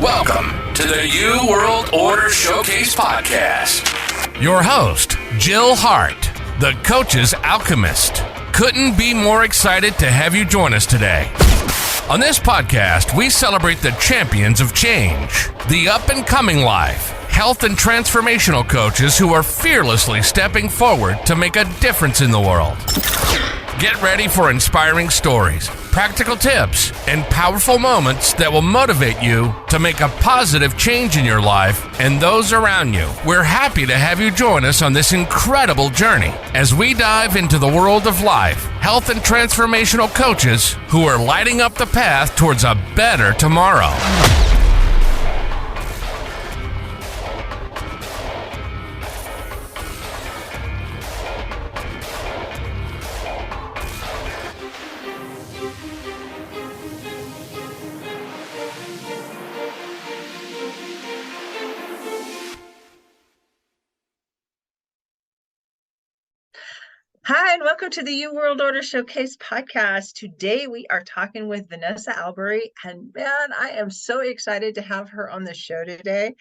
Welcome to the New World Order Showcase Podcast. Your host, Jill Hart, the Coach's Alchemist. Couldn't be more excited to have you join us today. On this podcast, we celebrate the champions of change, the up-and-coming life, health and transformational coaches who are fearlessly stepping forward to make a difference in the world. Get ready for inspiring stories, practical tips, and powerful moments that will motivate you to make a positive change in your life and those around you. We're happy to have you join us on this incredible journey as we dive into the world of life, health, and transformational coaches who are lighting up the path towards a better tomorrow. Hi, and welcome to the New World Order Showcase podcast. Today we are talking with Vanessa Albury, and man, I am so excited to have her on the show today.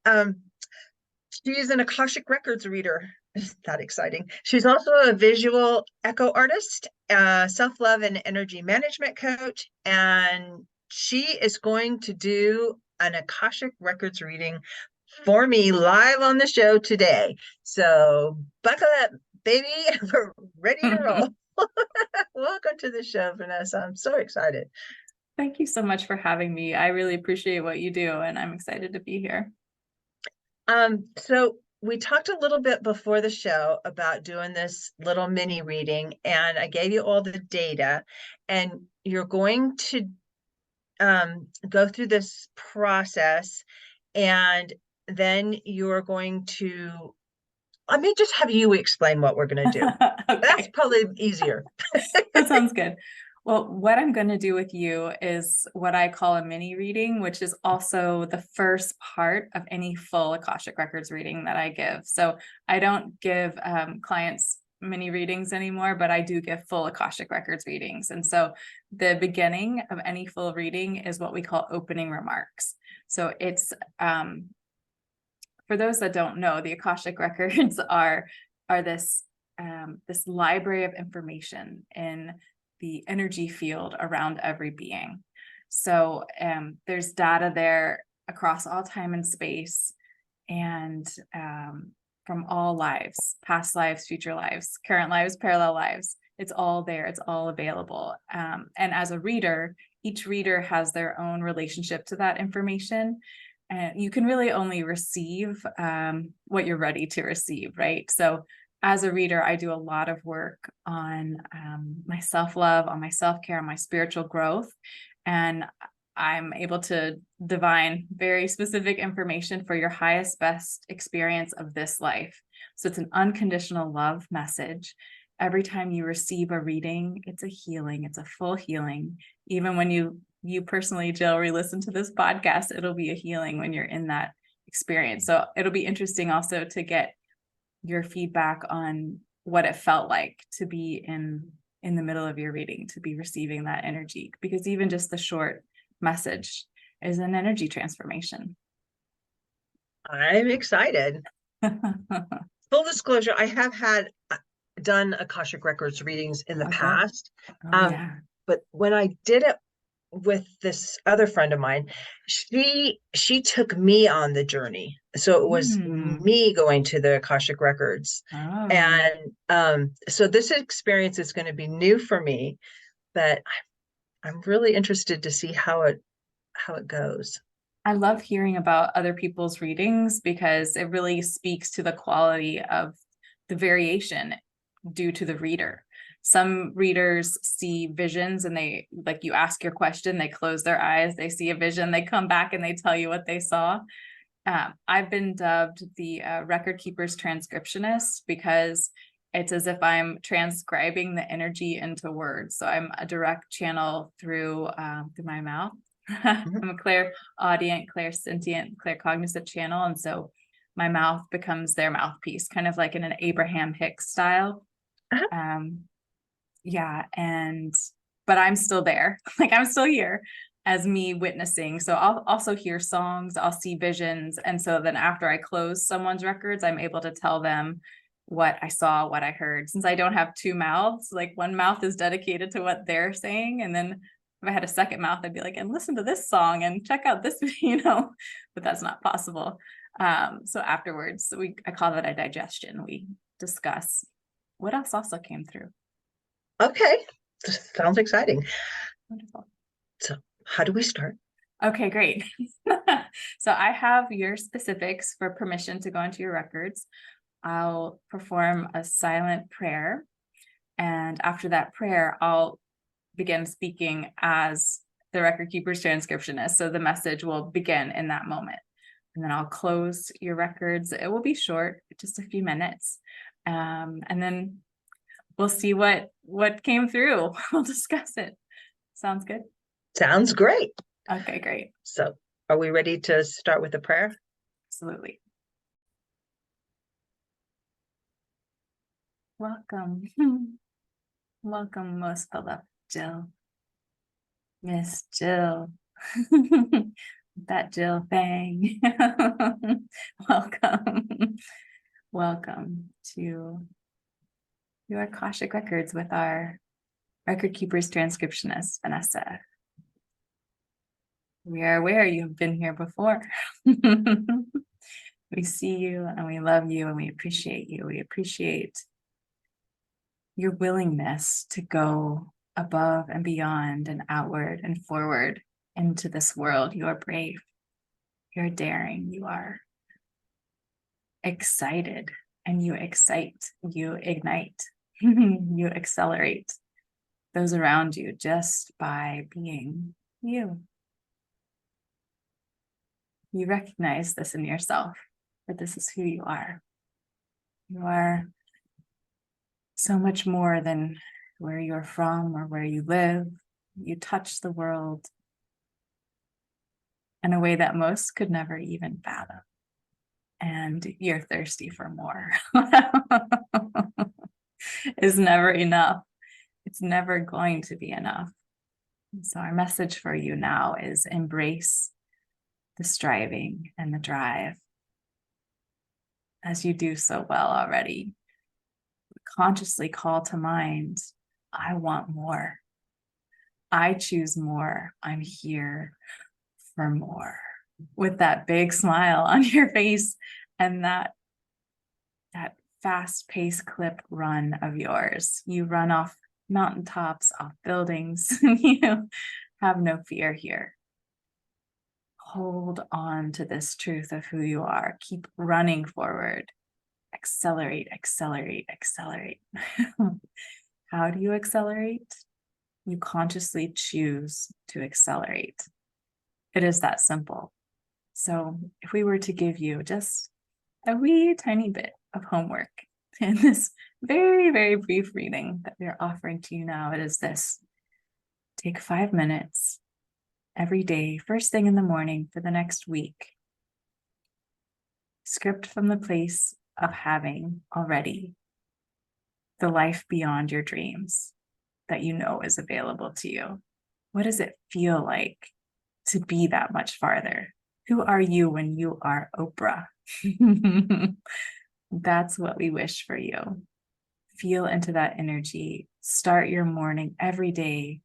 She is an Akashic Records reader. Isn't that exciting? She's also a visual echo artist, self-love and energy management coach, and she is going to do an Akashic Records reading for me live on the show today. So buckle up, baby, we're ready to roll. Welcome to the show, Vanessa. I'm so excited. Thank you so much for having me. I really appreciate what you do, and I'm excited to be here. So we talked a little bit before the show about doing this little mini reading, and I gave you all the data, and you're going to go through this process, and then you're going to let me just have you explain what we're going to do. Okay. That's probably easier. That sounds good. Well, what I'm going to do with you is what I call a mini reading, which is also the first part of any full Akashic Records reading that I give. So I don't give clients mini readings anymore, but I do give full Akashic Records readings. And so the beginning of any full reading is what we call opening remarks. So it's for those that don't know, the Akashic Records are this library of information in the energy field around every being. So there's data there across all time and space, and from all lives, past lives, future lives, current lives, parallel lives. It's all there. It's all available. And as a reader, each reader has their own relationship to that information. And you can really only receive what you're ready to receive, right? So as a reader, I do a lot of work on my self-love, on my self-care, on my spiritual growth. And I'm able to divine very specific information for your highest, best experience of this life. So it's an unconditional love message. Every time you receive a reading, it's a healing. It's a full healing. Even when you personally, Jill, re-listen to this podcast, it'll be a healing when you're in that experience. So it'll be interesting also to get your feedback on what it felt like to be in the middle of your reading, to be receiving that energy, because even just the short message is an energy transformation. I'm excited. Full disclosure, I have done Akashic Records readings in the past. Yeah. But when I did it with this other friend of mine, she took me on the journey. So it was me going to the Akashic Records. And so this experience is going to be new for me, but I'm really interested to see how it goes. I love hearing about other people's readings because it really speaks to the quality of the variation due to the reader. Some readers see visions and they, like, you ask your question, they close their eyes, they see a vision, they come back and they tell you what they saw. I've been dubbed the record keeper's transcriptionist because it's as if I'm transcribing the energy into words. So I'm a direct channel through my mouth. I'm a clairaudient, clairsentient, claircognizant channel. And so my mouth becomes their mouthpiece, kind of like in an Abraham Hicks style. Yeah. But I'm still there. Like, I'm still here. as me witnessing. So I'll also hear songs, I'll see visions. And so then after I close someone's records, I'm able to tell them what I saw, what I heard. Since I don't have two mouths, like one mouth is dedicated to what they're saying. And then if I had a second mouth, I'd be like, and listen to this song and check out this, but that's not possible. So afterwards, I call that a digestion. We discuss what else also came through. Okay. Sounds exciting. Wonderful. So how do we start? Okay, great. So I have your specifics for permission to go into your records. I'll perform a silent prayer. And after that prayer, I'll begin speaking as the record keeper's transcriptionist. So the message will begin in that moment. And then I'll close your records. It will be short, just a few minutes. And then we'll see what came through. We'll discuss it. Sounds good? Sounds great. Okay, great. So are we ready to start with the prayer? Absolutely. Welcome. Welcome, most beloved Jill. Miss Jill. That Jill thing. Welcome. Welcome to your Akashic Records with our record keeper's transcriptionist, Vanessa. We are aware you've been here before. We see you and we love you and we appreciate you. We appreciate your willingness to go above and beyond and outward and forward into this world. You are brave. You're daring. You are excited and you excite. You ignite. You accelerate those around you just by being you. You recognize this in yourself, that this is who you are. You are so much more than where you're from or where you live. You touch the world in a way that most could never even fathom. And you're thirsty for more. It's never enough. It's never going to be enough. So our message for you now is embrace the striving and the drive. As you do so well already, consciously call to mind, I want more. I choose more. I'm here for more. With that big smile on your face and that fast-paced clip run of yours. You run off mountaintops, off buildings. You have no fear here. Hold on to this truth of who you are. Keep running forward. Accelerate, accelerate, accelerate. How do you accelerate? You consciously choose to accelerate. It is that simple. So if we were to give you just a wee tiny bit of homework in this very, very brief reading that we're offering to you now, it is this. Take 5 minutes every day, first thing in the morning for the next week. Script from the place of having already the life beyond your dreams that you know is available to you. What does it feel like to be that much farther? Who are you when you are Oprah? That's what we wish for you. Feel into that energy. Start your morning every day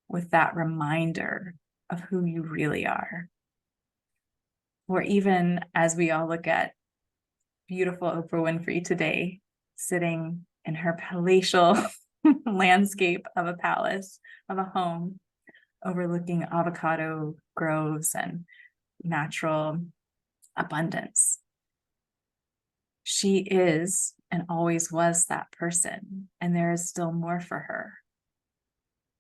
with that reminder of who you really are. Or even as we all look at beautiful Oprah Winfrey today, sitting in her palatial landscape of a palace, of a home, overlooking avocado groves and natural abundance. She is and always was that person, and there is still more for her.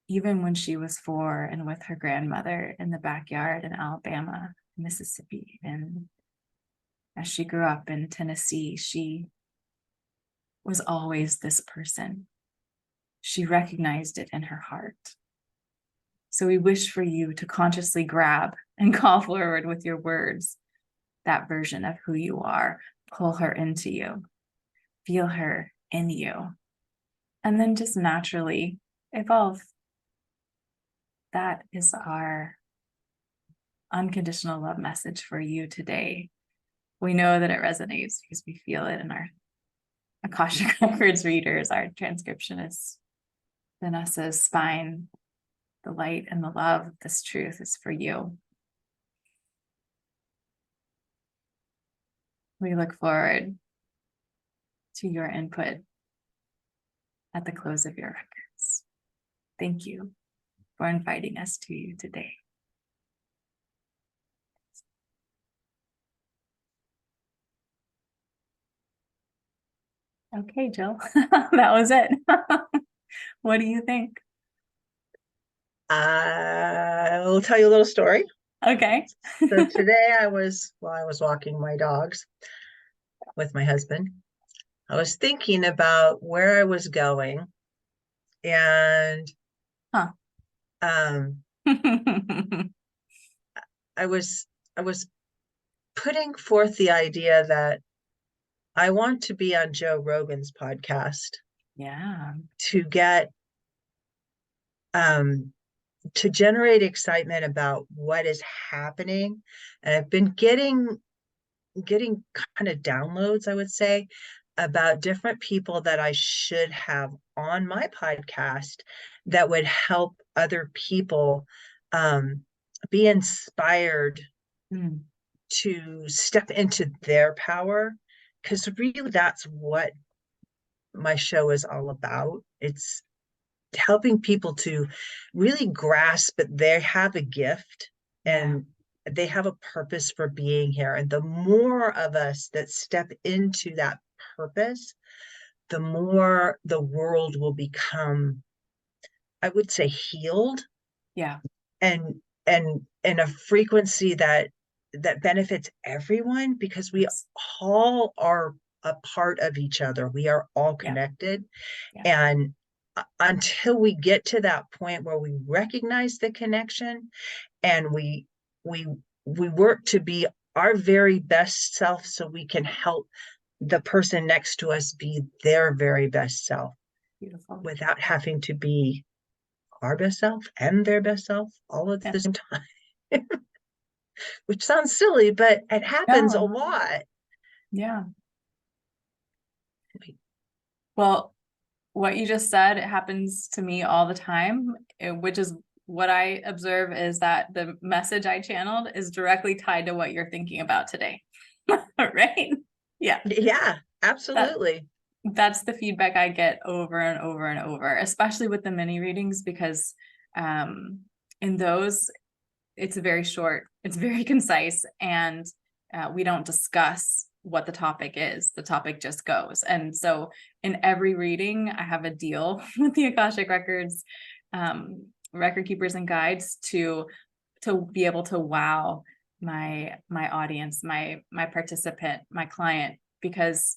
Even when she was 4 and with her grandmother in the backyard in Alabama, Mississippi, and as she grew up in Tennessee, she was always this person. She recognized it in her heart. So we wish for you to consciously grab and call forward with your words that version of who you are. Pull her into you. Feel her in you. And then just naturally evolve. that is our unconditional love message for you today. We know that it resonates because we feel it in our Akashic Records readers, our transcriptionists. Vanessa's spine, the light and the love of this truth is for you. We look forward to your input at the close of your records. Thank you for inviting us to you today. Okay, Jill, that was it. What do you think? I'll tell you a little story. Okay. So today I was walking my dogs with my husband. I was thinking about where I was going, and I was putting forth the idea that I want to be on Joe Rogan's podcast. Yeah. To get to generate excitement about what is happening. And I've been getting kind of downloads, I would say, about different people that I should have on my podcast that would help other people be inspired to step into their power. Because really that's what my show is all about. It's helping people to really grasp that they have a gift and they have a purpose for being here. And the more of us that step into that purpose, the more the world will become, I would say, healed. Yeah. And a frequency that benefits everyone, because we all are a part of each other. We are all connected. And until we get to that point where we recognize the connection and we work to be our very best self, so we can help the person next to us be their very best self. Beautiful. Without having to be our best self and their best self all at the same time. Which sounds silly, but it happens a lot. Yeah. Well, what you just said, it happens to me all the time, which is what I observe is that the message I channeled is directly tied to what you're thinking about today. Right? Yeah. Yeah, absolutely. That's the feedback I get over and over and over, especially with the mini readings, because in those, it's very short, it's very concise, and we don't discuss what the topic is. The topic just goes. And so in every reading, I have a deal with the Akashic Records record keepers and guides to be able to wow my audience, my participant, my client, because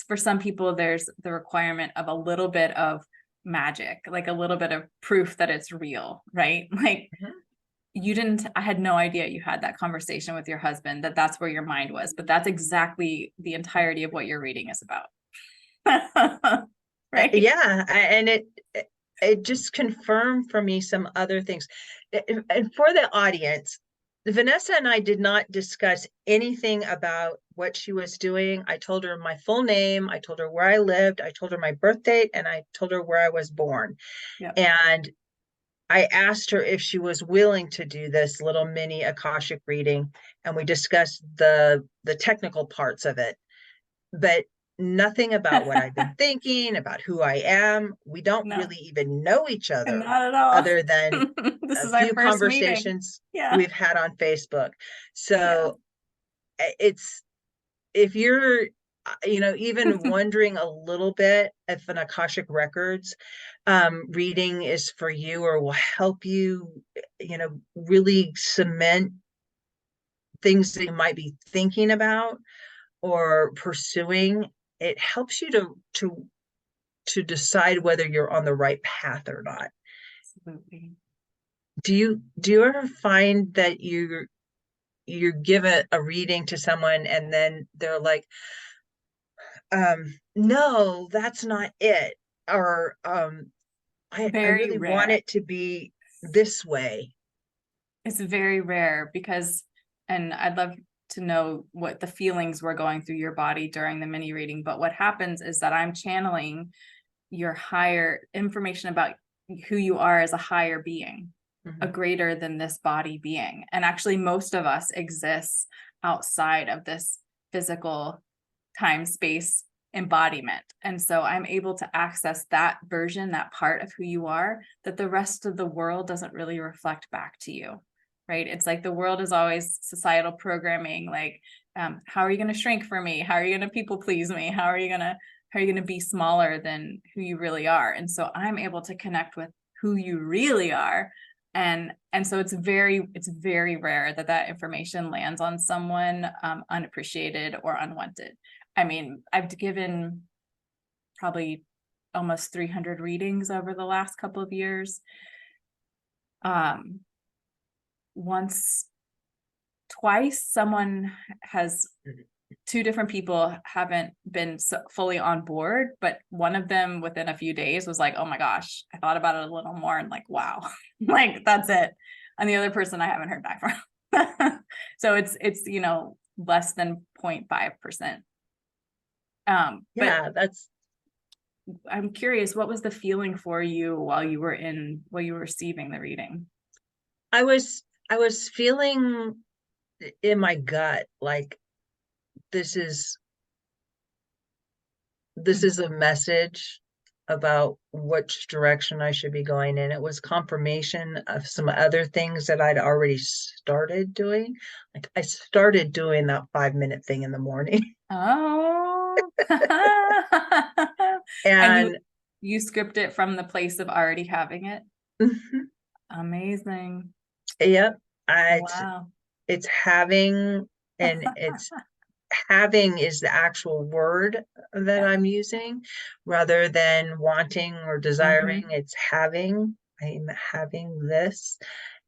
for some people there's the requirement of a little bit of magic, like a little bit of proof that it's real, right? Like I had no idea you had that conversation with your husband, that's where your mind was, but that's exactly the entirety of what your reading is about. Right? Yeah. And it just confirmed for me some other things. And for the audience, Vanessa and I did not discuss anything about what she was doing. I told her my full name. I told her where I lived. I told her my birth date, and I told her where I was born. And I asked her if she was willing to do this little mini Akashic reading, and we discussed the technical parts of it, but nothing about what I've been thinking, about who I am. We don't really even know each other. Not at all. Other than this is a few our first conversations we've had on Facebook. So it's, if you're, even wondering a little bit if an Akashic Records reading is for you or will help you, really cement things that you might be thinking about or pursuing, it helps you to decide whether you're on the right path or not. Absolutely. Do you ever find that you give a reading to someone and then they're like, no, that's not it, or I really want it to be this way. It's very rare because, and I'd love to know what the feelings were going through your body during the mini reading, but what happens is that I'm channeling your higher information about who you are as a higher being, a greater than this body being. And actually most of us exist outside of this physical time space embodiment. And so I'm able to access that version, that part of who you are, that the rest of the world doesn't really reflect back to you, right? It's like the world is always societal programming, like, how are you going to shrink for me? How are you going to people please me? How are you going to be smaller than who you really are? And so I'm able to connect with who you really are. And so it's very rare that information lands on someone unappreciated or unwanted. I mean, I've given probably almost 300 readings over the last couple of years. Twice someone has, two different people haven't been fully on board, but one of them within a few days was like, oh my gosh, I thought about it a little more and like, wow, like that's it. And the other person I haven't heard back from. So it's, less than 0.5%. Yeah, I'm curious, what was the feeling for you while you were receiving the reading? I was feeling in my gut, like this is a message about which direction I should be going in. It was confirmation of some other things that I'd already started doing. Like I started doing that 5-minute thing in the morning. Oh. And you script it from the place of already having it. Amazing. Yep. Wow. It's having, and it's having is the actual word that I'm using rather than wanting or desiring. It's having. I'm having this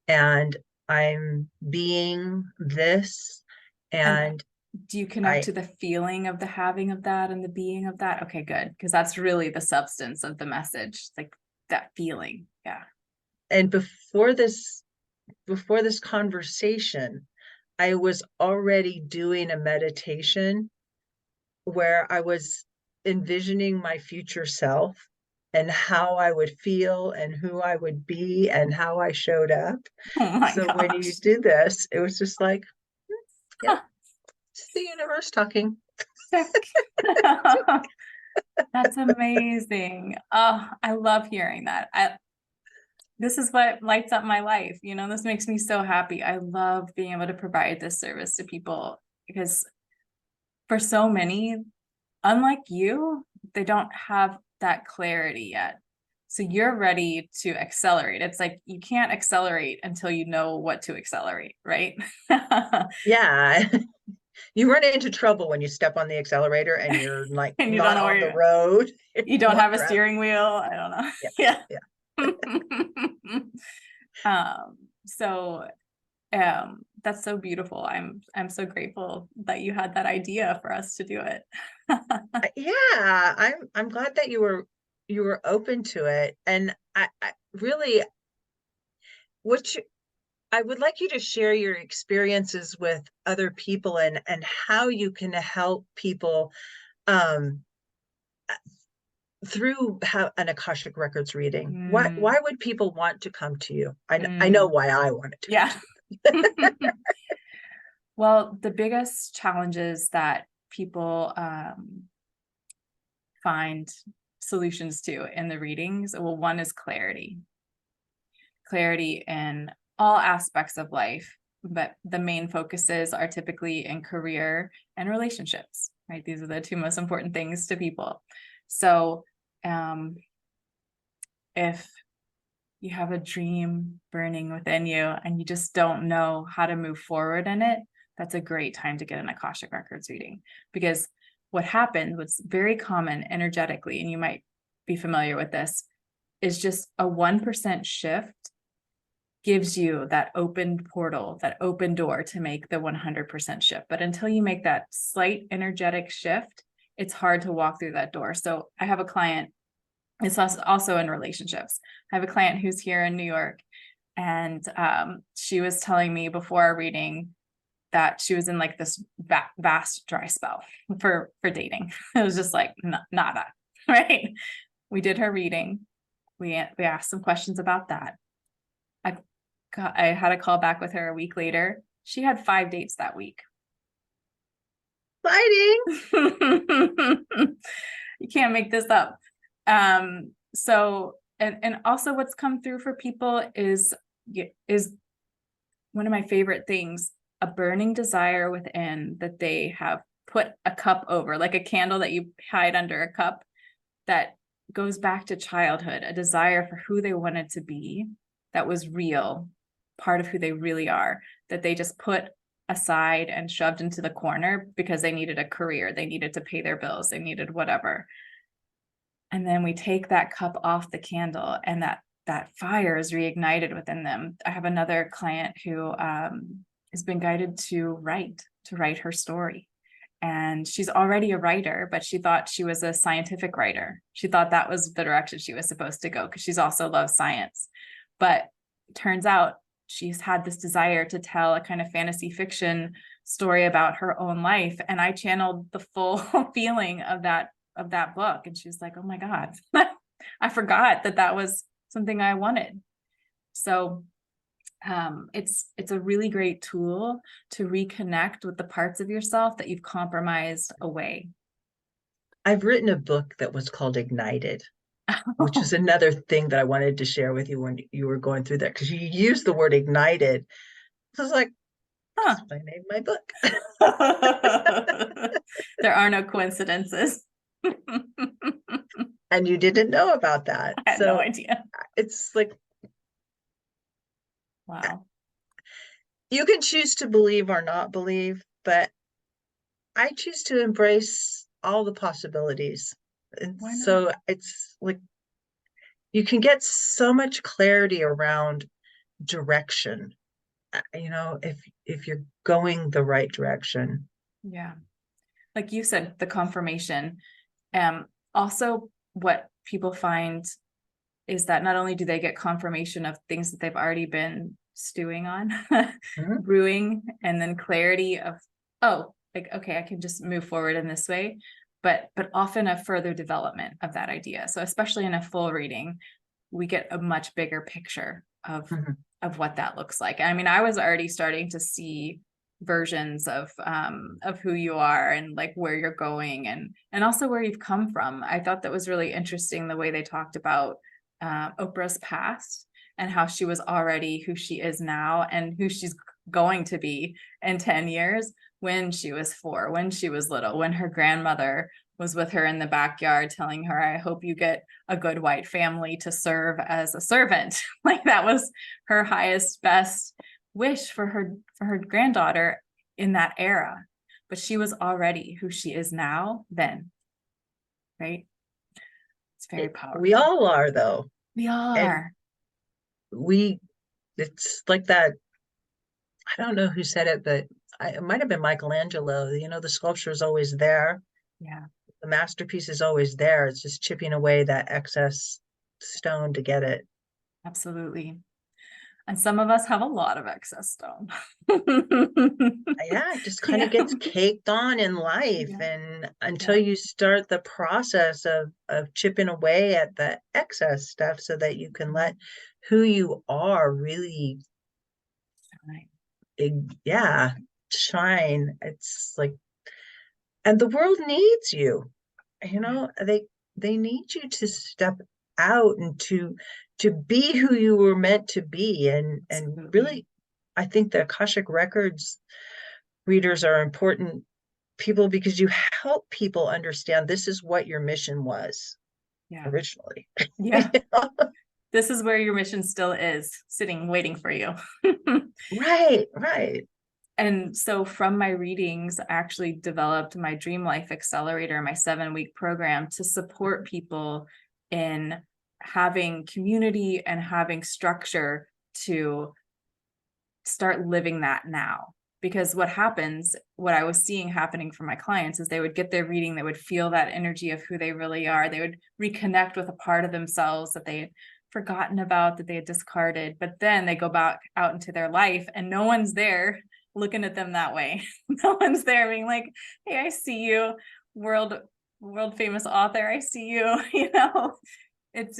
and I'm being this. And do you connect to the feeling of the having of that and the being of that? Okay, good. Because that's really the substance of the message. It's like that feeling. Yeah. And before this conversation, I was already doing a meditation where I was envisioning my future self and how I would feel and who I would be and how I showed up. Oh my gosh. When you do this, it was just like, yeah, it's the universe talking. That's amazing. Oh, I love hearing that. This is what lights up my life. This makes me so happy. I love being able to provide this service to people because for so many, unlike you, they don't have that clarity yet. So you're ready to accelerate. It's like you can't accelerate until you know what to accelerate, right? Yeah. You run into trouble when you step on the accelerator and you're like and you not on the road. You don't have a steering wheel. I don't know. Yeah. So that's so beautiful. I'm so grateful that you had that idea for us to do it. Yeah, I'm glad that you were open to it. And I really I would like you to share your experiences with other people and how you can help people through an Akashic Records reading. Why would people want to come to you? I know why I wanted to. Yeah. Well, the biggest challenges that people find solutions to in the readings, well, one is clarity in all aspects of life, but the main focuses are typically in career and relationships, right? These are the two most important things to people. So if you have a dream burning within you and you just don't know how to move forward in it, that's a great time to get an Akashic Records reading. Because what's very common energetically, and you might be familiar with this, is just a 1% shift gives you that open portal, that open door to make the 100% shift. But until you make that slight energetic shift, it's hard to walk through that door. So I have a client, it's also in relationships. I have a client who's here in New York, And she was telling me before our reading that she was in like this vast dry spell for dating. It was just like nada, right? We did her reading. We asked some questions about that. I had a call back with her a week later. She had 5 dates that week. Fighting. You can't make this up. So, and also what's come through for people is one of my favorite things, a burning desire within that they have put a cup over, like a candle that you hide under a cup, that goes back to childhood, a desire for who they wanted to be, that was real, part of who they really are, that they just put aside and shoved into the corner because they needed a career, they needed to pay their bills, they needed whatever. And then we take that cup off the candle, and that fire is reignited within them. I have another client who has been guided to write her story. And she's already a writer, but she thought she was a scientific writer. She thought that was the direction she was supposed to go because she's also loves science. But it turns out she's had this desire to tell a kind of fantasy fiction story about her own life. And I channeled the full feeling of that book. And she was like, oh my God, I forgot that was something I wanted. So it's a really great tool to reconnect with the parts of yourself that you've compromised away. I've written a book that was called Ignited, which is another thing that I wanted to share with you when you were going through that, because you used the word ignited. So I was like, that's my name, my book. There are no coincidences. And you didn't know about that. I had no idea. It's like, wow. You can choose to believe or not believe, but I choose to embrace all the possibilities. And so it's like you can get so much clarity around direction, if you're going the right direction. Yeah. Like you said, the confirmation. Also, what people find is that not only do they get confirmation of things that they've already been stewing on, brewing, and then clarity of, oh, like, okay, I can just move forward in this way, but often a further development of that idea. So especially in a full reading, we get a much bigger picture of what that looks like. I mean, I was already starting to see versions of who you are and like where you're going and also where you've come from. I thought that was really interesting, the way they talked about Oprah's past and how she was already who she is now and who she's going to be in 10 years, when she was 4, when she was little, when her grandmother was with her in the backyard telling her, I hope you get a good white family to serve as a servant. Like that was her highest, best wish for her granddaughter in that era. But she was already who she is now then, right? It's very powerful. We all are, though. We all are. It's like that. I don't know who said it, but it might have been Michelangelo. The sculpture is always there. Yeah. The masterpiece is always there. It's just chipping away that excess stone to get it. Absolutely. And some of us have a lot of excess stone. Yeah, it just kind of gets caked on in life. And until you start the process of chipping away at the excess stuff so that you can let who you are really shine. It's like, and the world needs you. They need you to step out and to be who you were meant to be. And really, I think the Akashic Records readers are important people because you help people understand this is what your mission was originally. Yeah. This is where your mission still is, sitting, waiting for you. Right. And so from my readings, I actually developed my Dream Life Accelerator, my 7-week program to support people in having community and having structure to start living that now. Because what I was seeing happening for my clients is they would get their reading, they would feel that energy of who they really are. They would reconnect with a part of themselves that they forgotten about, that they had discarded, but then they go back out into their life and no one's there looking at them that way. No one's there being like, hey, I see you, world famous author, I see you. It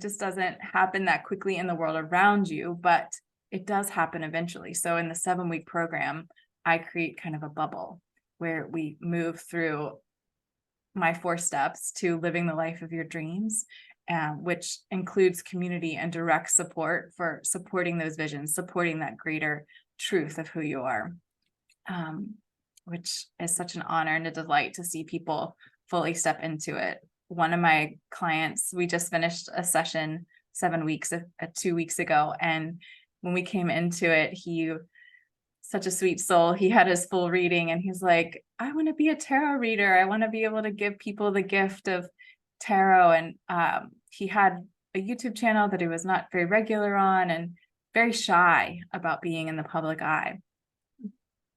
just doesn't happen that quickly in the world around you, but it does happen eventually. So in the 7-week program, I create kind of a bubble where we move through my 4 steps to living the life of your dreams, which includes community and direct support for supporting those visions, supporting that greater truth of who you are, which is such an honor and a delight to see people fully step into it. One of my clients, we just finished a session 2 weeks ago, and when we came into it, such a sweet soul, he had his full reading and he's like, I want to be a tarot reader. I want to be able to give people the gift of tarot. And he had a YouTube channel that he was not very regular on and very shy about being in the public eye.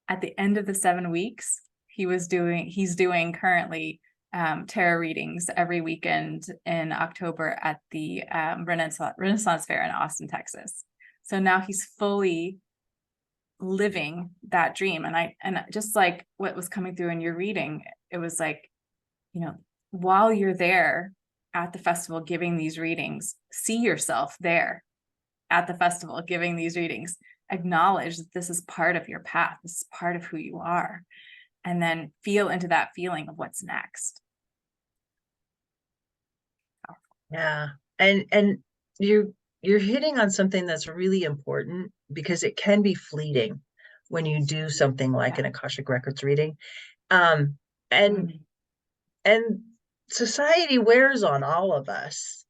At the end of the 7 weeks, he's doing currently tarot readings every weekend in October at the Renaissance Fair in Austin, Texas. So now he's fully living that dream. And just like what was coming through in your reading, it was like, while you're there at the festival giving these readings, see yourself there at the festival giving these readings, acknowledge that this is part of your path, this is part of who you are, and then feel into that feeling of what's next. Yeah. And you're hitting on something that's really important, because it can be fleeting when you do something like an Akashic Records reading. And society wears on all of us.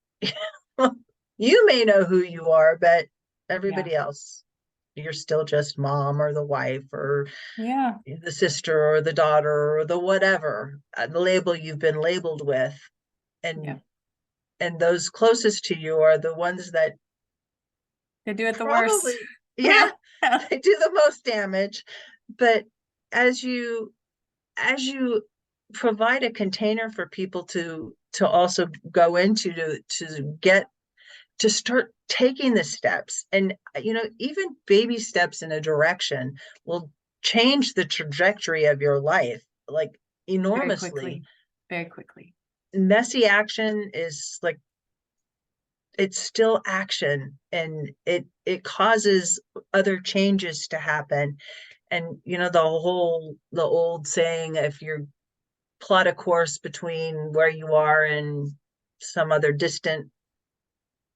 You may know who you are, but everybody else, you're still just mom or the wife or the sister or the daughter or the whatever, the label you've been labeled with. And those closest to you are the ones that they do it the worst. Yeah, they do the most damage. But as you provide a container for people to also go into, to start taking the steps, and even baby steps in a direction will change the trajectory of your life, like enormously. Very quickly. Messy action is like, it's still action, and it causes other changes to happen. And the old saying, if you plot a course between where you are and some other distant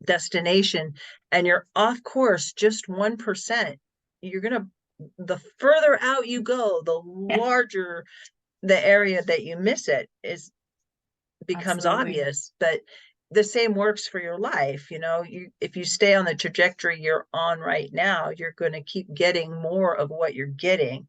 destination and you're off course just 1%, the further out you go, the larger the area that you miss it becomes obvious. But the same works for your life. If you stay on the trajectory you're on right now, you're going to keep getting more of what you're getting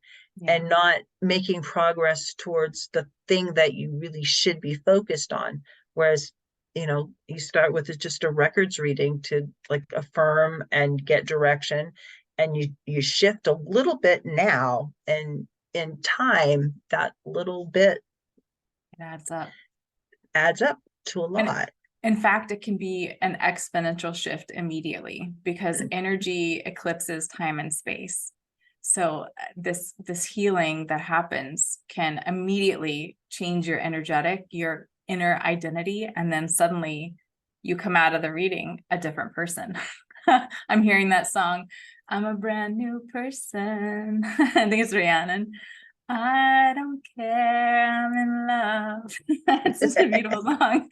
and not making progress towards the thing that you really should be focused on. Whereas, you start with just a records reading to like affirm and get direction, and you shift a little bit now, and in time, that little bit adds up to a lot. In fact, it can be an exponential shift immediately, because energy eclipses time and space. So this healing that happens can immediately change your your inner identity, and then suddenly you come out of the reading a different person. I'm hearing that song, I'm a brand new person. I think it's Rhiannon. I don't care, I'm in love. It's just a beautiful song.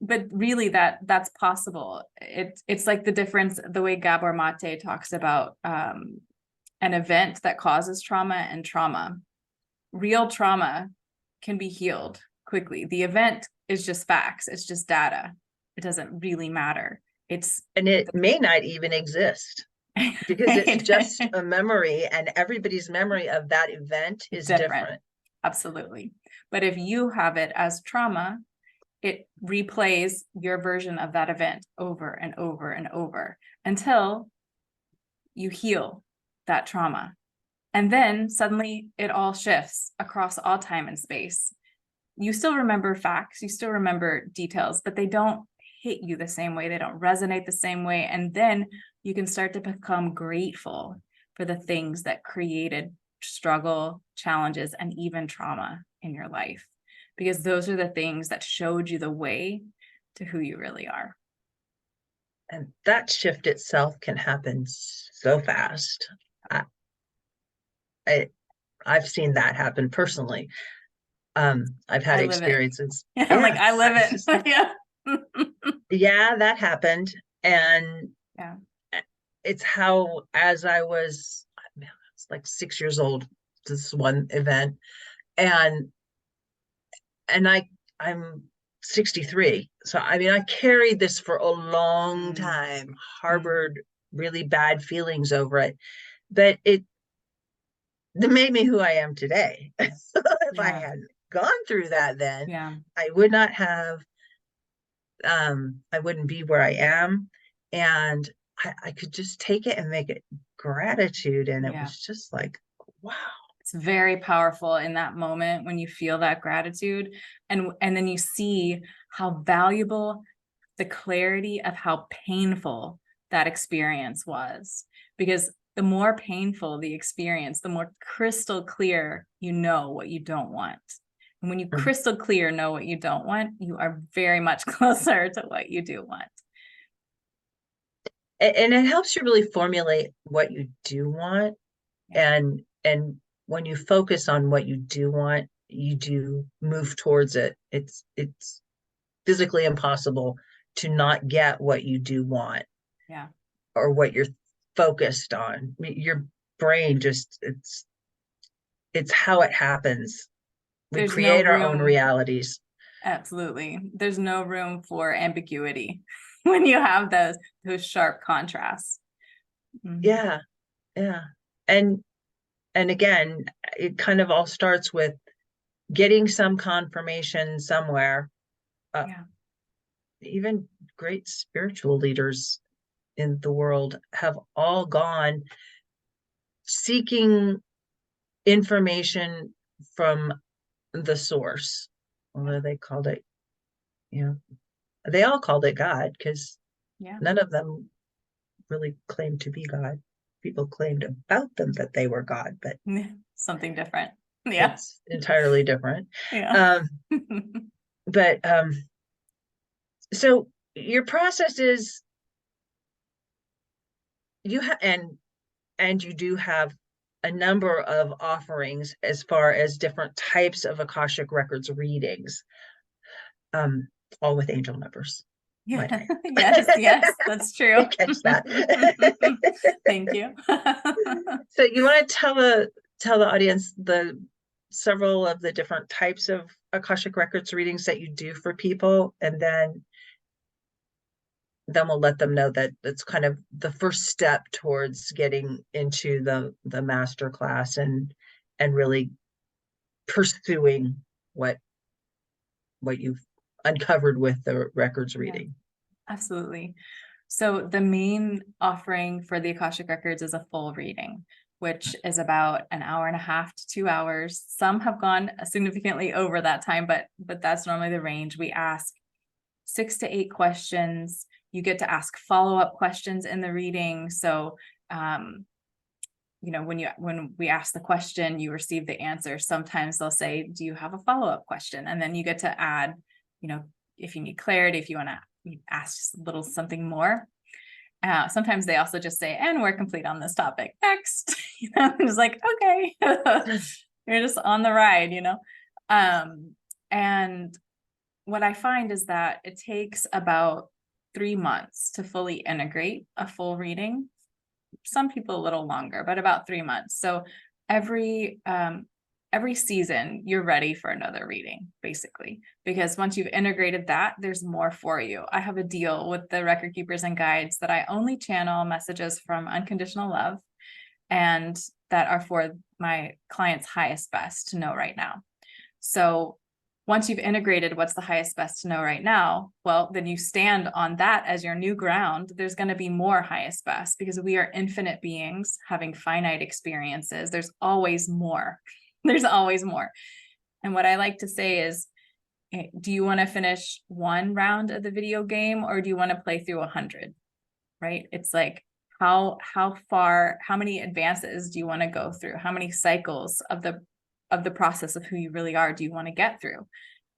But really that's possible. It's like the difference, the way Gabor Mate talks about an event that causes trauma and trauma. Real trauma can be healed quickly. The event is just facts. It's just data. It doesn't really matter. And it may not even exist, because it's just a memory, and everybody's memory of that event is different. Absolutely. But if you have it as trauma, it replays your version of that event over and over and over until you heal that trauma. And then suddenly it all shifts across all time and space. You still remember facts, you still remember details, but they don't hit you the same way. They don't resonate the same way. And then you can start to become grateful for the things that created struggle, challenges, and even trauma in your life, because those are the things that showed you the way to who you really are. And that shift itself can happen so fast. I've seen that happen personally. I've had experiences. Yeah, like I live it. Yeah. Yeah, that happened. And yeah, it's how, as I was like 6 years old, this one event, and I'm 63. So I mean, I carried this for a long time, harbored really bad feelings over it, but it made me who I am today. If I hadn't gone through that then, I would not have, I wouldn't be where I am. And I could just take it and make it gratitude. And it was just like, wow. It's very powerful in that moment when you feel that gratitude, and then you see how valuable the clarity of how painful that experience was, because the more painful the experience, the more crystal clear you know what you don't want. And when you crystal clear know what you don't want, you are very much closer to what you do want. And it helps you really formulate what you do want. And when you focus on what you do want, you do move towards it. It's physically impossible to not get what you do want. Yeah. Or what you're focused on. I mean, your brain just, it's how it happens. We create our own realities. Absolutely. There's no room for ambiguity when you have those sharp contrasts. Yeah. And again, it kind of all starts with getting some confirmation somewhere. Even great spiritual leaders in the world have all gone seeking information from the source, although they called it, they all called it God, because none of them really claimed to be God. People claimed about them that they were God, but something different. Yeah, it's entirely different. Yeah. But so your process is, you have, and you do have a number of offerings as far as different types of Akashic Records readings, all with angel numbers. Yeah. yes, that's true. Catch that. Thank you. So you want to tell the audience several of the different types of Akashic Records readings that you do for people, and then we'll let them know that it's kind of the first step towards getting into the master class and really pursuing what you've uncovered with the records reading. Absolutely. So the main offering for the Akashic Records is a full reading, which is about an hour and a half to 2 hours. Some have gone significantly over that time, but that's normally the range. We ask 6 to 8 questions. You get to ask follow-up questions in the reading. So, when we ask the question, you receive the answer. Sometimes they'll say, do you have a follow-up question? And then you get to add, if you need clarity, if you want to ask a little something more. Sometimes they also just say, and we're complete on this topic. Next. It's like, okay, you're just on the ride, and what I find is that it takes about 3 months to fully integrate a full reading. Some people a little longer, but about 3 months. So every season you're ready for another reading, basically, because once you've integrated that, there's more for you. I have a deal with the record keepers and guides that I only channel messages from unconditional love, and that are for my clients' highest best to know right now. So once you've integrated what's the highest best to know right now, well, then you stand on that as your new ground. There's going to be more highest best, because we are infinite beings having finite experiences. There's always more. There's always more. And what I like to say is, do you want to finish one round of the video game, or do you want to play through 100? Right? It's like, how many advances do you want to go through? How many cycles of the process of who you really are do you want to get through?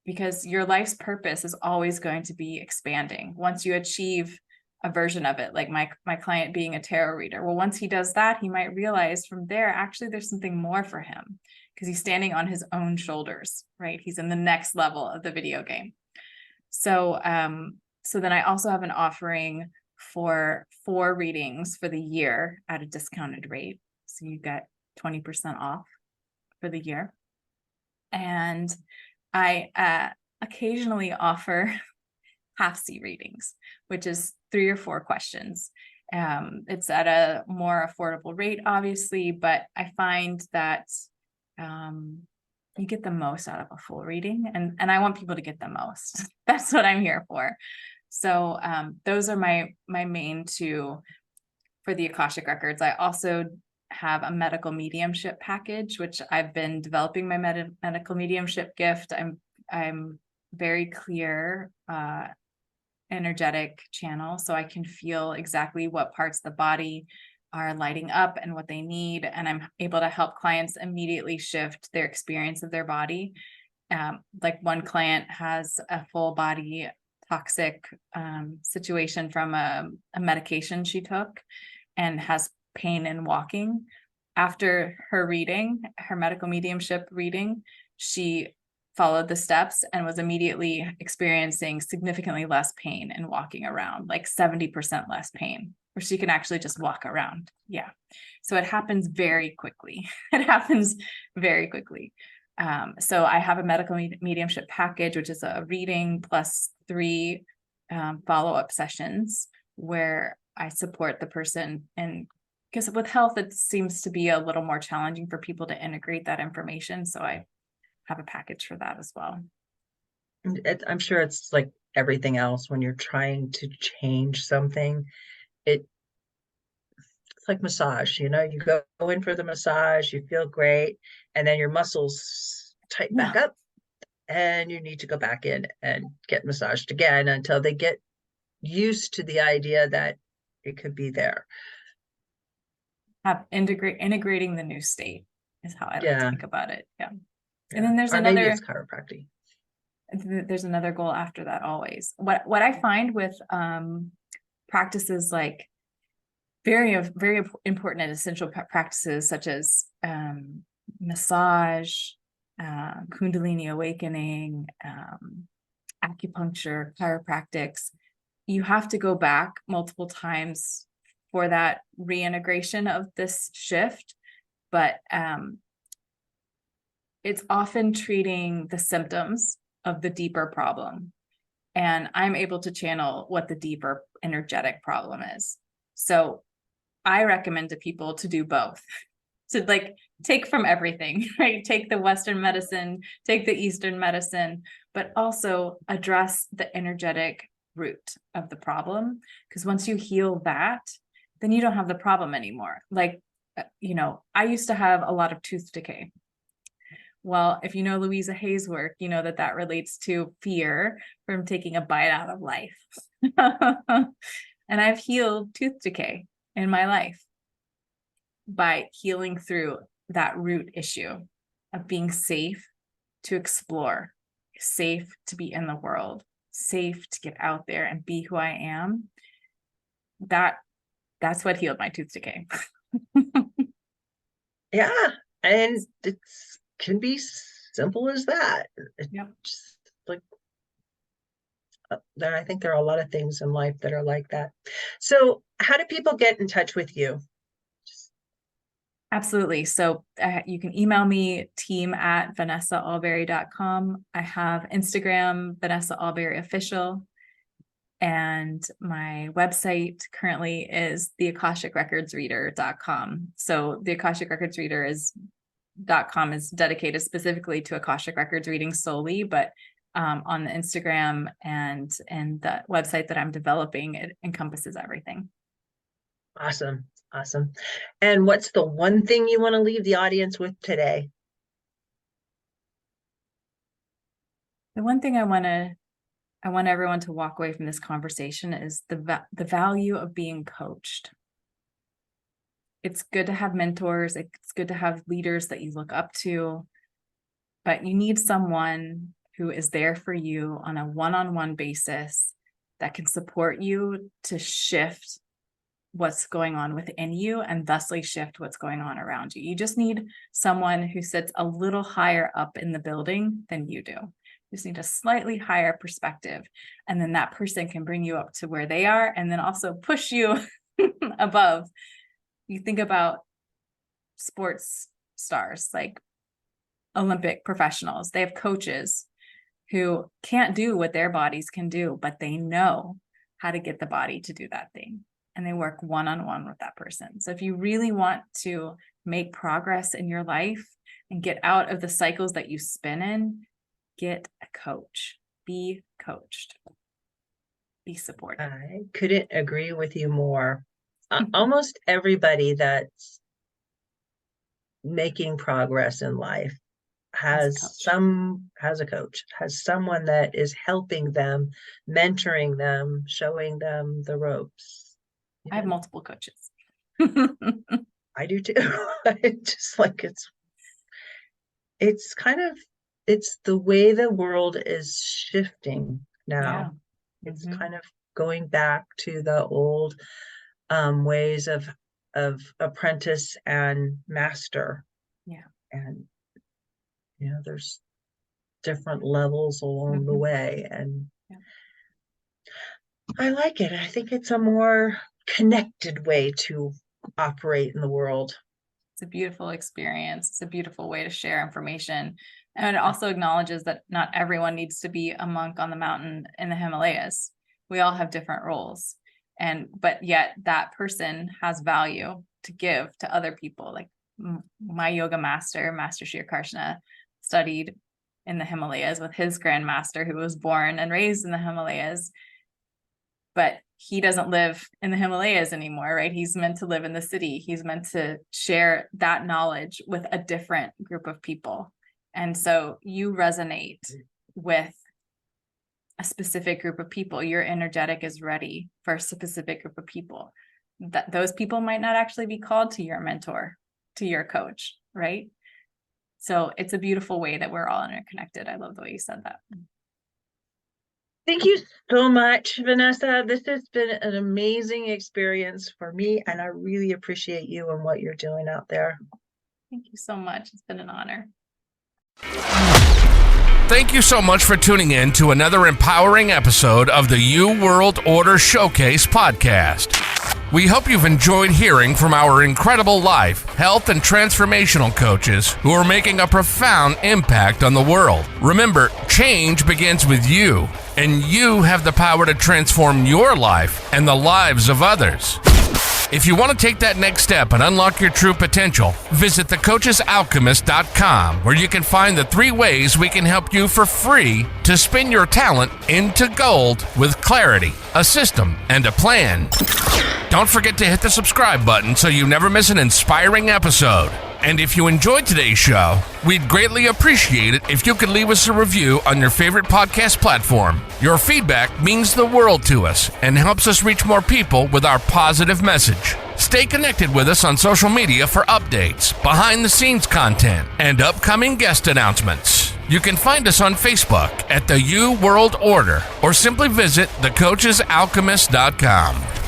Because your life's purpose is always going to be expanding. Once you achieve a version of it, like my client being a tarot reader, well, once he does that, he might realize from there, actually, there's something more for him, because he's standing on his own shoulders, right? He's in the next level of the video game. So then I also have an offering for 4 readings for the year at a discounted rate. So you get 20% off for the year. And I occasionally offer half C readings, which is 3 or 4 questions. It's at a more affordable rate, obviously, but I find that you get the most out of a full reading, and I want people to get the most. That's what I'm here for. So those are my main 2 for the Akashic Records. I also have a medical mediumship package, which I've been developing my medical mediumship gift. I'm very clear, energetic channel, so I can feel exactly what parts of the body are lighting up and what they need, and I'm able to help clients immediately shift their experience of their body. Like one client has a full body toxic situation from a medication she took, and has pain in walking. After her reading, her medical mediumship reading, she followed the steps and was immediately experiencing significantly less pain and walking around, like 70% less pain, where she can actually just walk around. Yeah. So it happens very quickly. It happens very quickly. So I have a medical mediumship package, which is a reading plus 3 follow-up sessions where I support the person. And because with health, it seems to be a little more challenging for people to integrate that information. So I have a package for that as well. I'm sure it's like everything else. When you're trying to change something, it's like massage, you go in for the massage, you feel great, and then your muscles tighten back up, and you need to go back in and get massaged again until they get used to the idea that it could be there. Integrating the new state is how I like to think about it. Yeah. And then there's maybe it's chiropractic. There's another goal after that always. What I find with practices like very important and essential practices such as massage, Kundalini awakening, acupuncture, chiropractics, you have to go back multiple times for that reintegration of this shift. But it's often treating the symptoms of the deeper problem. And I'm able to channel what the deeper energetic problem is. So I recommend to people to do both. To like take from everything, right? Take the Western medicine, take the Eastern medicine, but also address the energetic root of the problem. Because once you heal that, then you don't have the problem anymore. Like, I used to have a lot of tooth decay. Well, if you know Louisa Hay's work, you know that relates to fear from taking a bite out of life. And I've healed tooth decay in my life by healing through that root issue of being safe to explore, safe to be in the world, safe to get out there and be who I am. That's what healed my tooth decay. Yeah. And it can be simple as that. Yep. Just like I think there are a lot of things in life that are like that. So how do people get in touch with you? Absolutely. So you can email me, team@vanessaalbury.com. I have Instagram, Vanessa Albury Official. And my website currently is the AkashicRecordsReader.com. So the Akashic Records Reader .com is dedicated specifically to Akashic Records reading solely, but on the Instagram and the website that I'm developing, it encompasses everything. Awesome. Awesome. And what's the one thing you want to leave the audience with today? The one thing I want everyone to walk away from this conversation is the value of being coached. It's good to have mentors. It's good to have leaders that you look up to, but you need someone who is there for you on a one-on-one basis that can support you to shift what's going on within you and thusly shift what's going on around you. You just need someone who sits a little higher up in the building than you do. You just need a slightly higher perspective. And then that person can bring you up to where they are and then also push you above. You think about sports stars, like Olympic professionals. They have coaches who can't do what their bodies can do, but they know how to get the body to do that thing. And they work one-on-one with that person. So if you really want to make progress in your life and get out of the cycles that you spin in, get a coach. Be coached. Be supported. I couldn't agree with you more. Almost everybody that's making progress in life has a coach, has someone that is helping them, mentoring them, showing them the ropes. I have multiple coaches. I do too. Just like it's the way the world is shifting now. Yeah. It's kind of going back to the old ways of apprentice and master. Yeah. And there's different levels along the way, and I like it. I think it's a more connected way to operate in the world. It's a beautiful experience. It's a beautiful way to share information. And it also acknowledges that not everyone needs to be a monk on the mountain in the Himalayas. We all have different roles. But yet that person has value to give to other people. Like my yoga master, Master Shri Akarshana, studied in the Himalayas with his grandmaster who was born and raised in the Himalayas. But he doesn't live in the Himalayas anymore, right? He's meant to live in the city. He's meant to share that knowledge with a different group of people. And so you resonate with a specific group of people. Your energetic is ready for a specific group of people. That those people might not actually be called to your mentor, to your coach, right? So it's a beautiful way that we're all interconnected. I love the way you said that. Thank you so much, Vanessa. This has been an amazing experience for me, and I really appreciate you and what you're doing out there. Thank you so much. It's been an honor. Thank you so much for tuning in to another empowering episode of the You World Order Showcase podcast. We hope you've enjoyed hearing from our incredible life, health, and transformational coaches who are making a profound impact on the world. Remember, change begins with you, and you have the power to transform your life and the lives of others. If you want to take that next step and unlock your true potential, visit thecoachesalchemist.com, where you can find the 3 ways we can help you for free to spin your talent into gold with clarity, a system, and a plan. Don't forget to hit the subscribe button so you never miss an inspiring episode. And if you enjoyed today's show, we'd greatly appreciate it if you could leave us a review on your favorite podcast platform. Your feedback means the world to us and helps us reach more people with our positive message. Stay connected with us on social media for updates, behind-the-scenes content, and upcoming guest announcements. You can find us on Facebook at the You World Order, or simply visit thecoachesalchemist.com.